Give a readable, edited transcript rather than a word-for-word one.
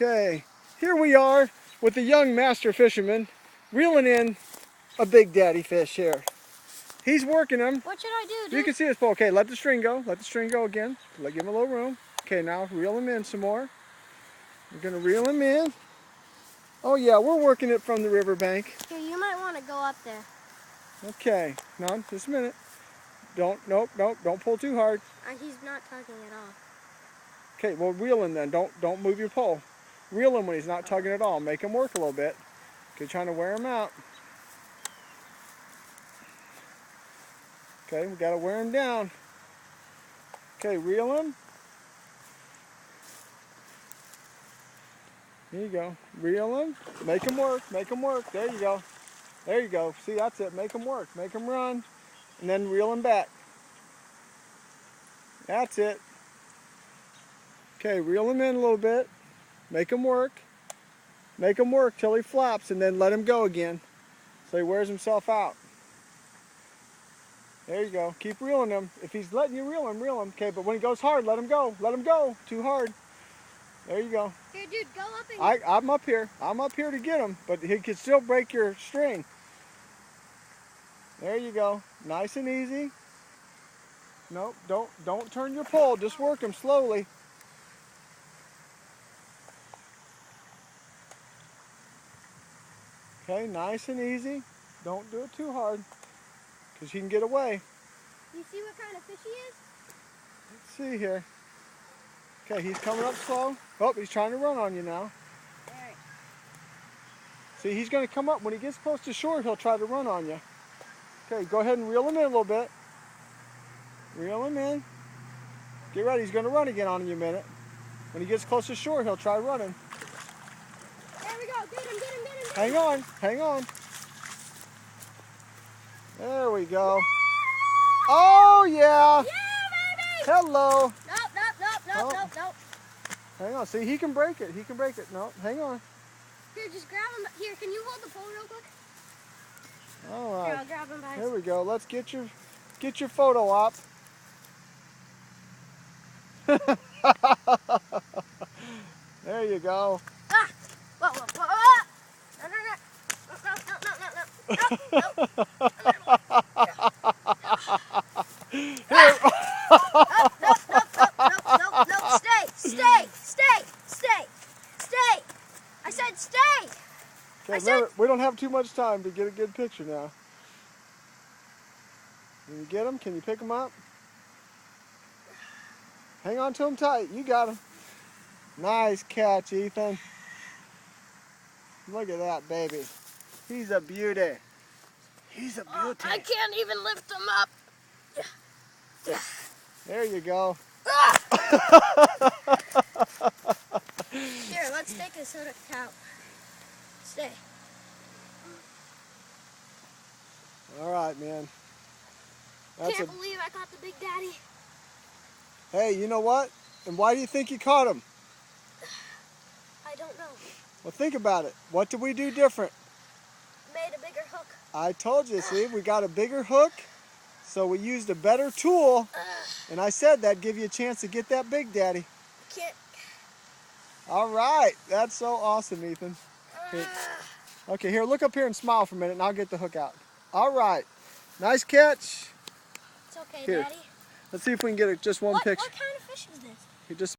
Okay, here we are with the young master fisherman reeling in a big daddy fish here. He's working them. What should I do, dude? You can see his pole. Okay, let the string go. Let the string go again. Give him a little room. Okay, now reel him in some more. We're going to reel him in. Oh yeah, we're working it from the riverbank. Okay, you might want to go up there. Okay, no, just a minute. Nope, don't pull too hard. He's not tugging at all. Okay, well reel him then. Don't move your pole. Reel him when he's not tugging at all. Make him work a little bit. Okay, trying to wear him out. Okay, we got to wear him down. Okay, reel him. Here you go. Reel him. Make him work. Make him work. There you go. There you go. See, that's it. Make him work. Make him run. And then reel him back. That's it. Okay, reel him in a little bit. Make him work. Make him work till he flops and then let him go again. So he wears himself out. There you go. Keep reeling him. If he's letting you reel him, reel him. Okay, but when he goes hard, let him go. Let him go. Too hard. There you go. Here, dude, go up and... I'm up here. I'm up here to get him, but he can still break your string. There you go. Nice and easy. Nope, don't turn your pole. Just work him slowly. Okay, nice and easy. Don't do it too hard, because he can get away. You see what kind of fish he is? Let's see here. Okay, he's coming up slow. Oh, he's trying to run on you now. Alright. See, he's going to come up. When he gets close to shore, he'll try to run on you. Okay, go ahead and reel him in a little bit. Reel him in. Get ready, he's going to run again on you in a minute. When he gets close to shore, he'll try running. There we go. Get him. Hang on, hang on. There we go. Oh, yeah. Yeah, baby! Hello. Nope. Hang on, see, he can break it. He can break it. No, hang on. Here, just grab him. Here, can you hold the pole real quick? All right. Here, I'll grab him by Here we go. Let's get your photo op. There you go. Ah! Whoa. No. Stay. I said stay. Okay, we don't have too much time to get a good picture now. Can you get him? Can you pick him up? Hang on to him tight. You got him. Nice catch, Ethan. Look at that baby. He's a beauty. He's a beauty. I can't even lift him up. There you go. Here, let's take his hook out. Stay. All right, man. Can't believe I caught the big daddy. Hey, you know what? And why do you think you caught him? I don't know. Well, think about it. What did we do different? Made a bigger hook. I told you, see, we got a bigger hook, so we used a better tool, and I said that'd give you a chance to get that big daddy. Can't. All right, that's so awesome, Ethan. Here. Okay, here, look up here and smile for a minute, and I'll get the hook out. All right, nice catch. It's okay, Here. Daddy. Let's see if we can get just one picture. What kind of fish is this? Here, just